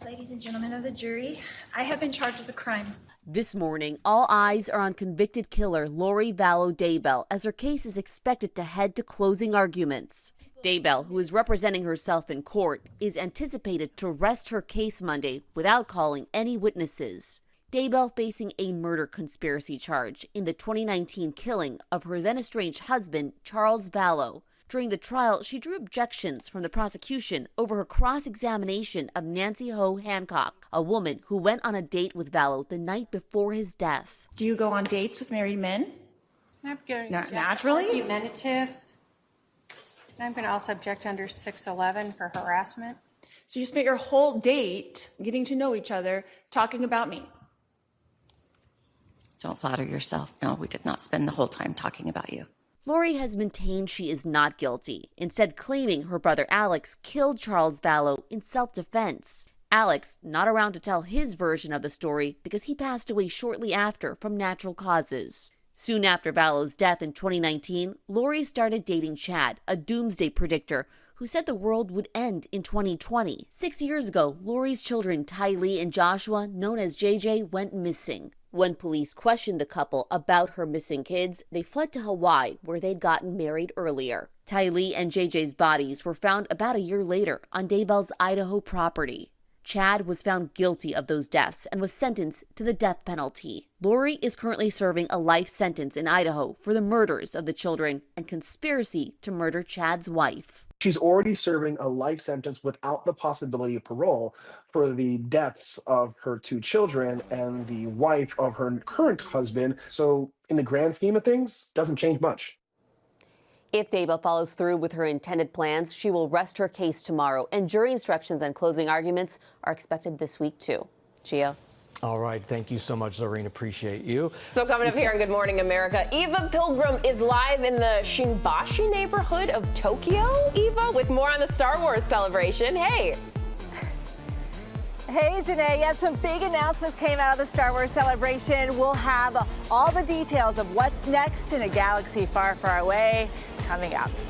Ladies and gentlemen of the jury, I have been charged with a crime. This morning, all eyes are on convicted killer Vallow Daybell as her case is expected to head to closing arguments. Daybell, who is representing herself in court, is anticipated to rest her case Monday without calling any witnesses. Daybell facing a murder conspiracy charge in the 2019 killing of her then-estranged husband, Charles Vallow. During the trial, she drew objections from the prosecution over her cross-examination of Nancy Ho Hancock, a woman who went on a date with Vallow the night before his death. Do you go on dates with married men? I'm going Not naturally? Argumentative. I'm going to also object under 611 for harassment. So you spent your whole date getting to know each other, talking about me. Don't flatter yourself. No, we did not spend the whole time talking about you. Lori has maintained she is not guilty, instead claiming her brother Alex killed Charles Vallow in self-defense. Alex not around to tell his version of the story because he passed away shortly after from natural causes. Soon after Vallow's death in 2019, Lori started dating Chad, a doomsday predictor who said the world would end in 2020. 6 years ago, Lori's children Tylee and Joshua, known as JJ, went missing. When police questioned the couple about her missing kids, they fled to Hawaii, where they'd gotten married earlier. Tylee and JJ's bodies were found about a year later on Daybell's Idaho property. Chad was found guilty of those deaths and was sentenced to the death penalty. Lori is currently serving a life sentence in Idaho for the murders of the children and conspiracy to murder Chad's wife. She's already serving a life sentence without the possibility of parole for the deaths of her two children and the wife of her current husband. So in the grand scheme of things, doesn't change much. If Daybell follows through with her intended plans, she will rest her case tomorrow, and jury instructions on closing arguments are expected this week too. Gio. All right. Thank you so much, Lorene. Appreciate you. So coming up here on Good Morning America, Eva Pilgrim is live in the Shinbashi neighborhood of Tokyo, Eva, with more on the Star Wars celebration. Hey. Hey, Janae. Yeah, some big announcements came out of the Star Wars celebration. We'll have all the details of what's next in a galaxy far, far away coming up.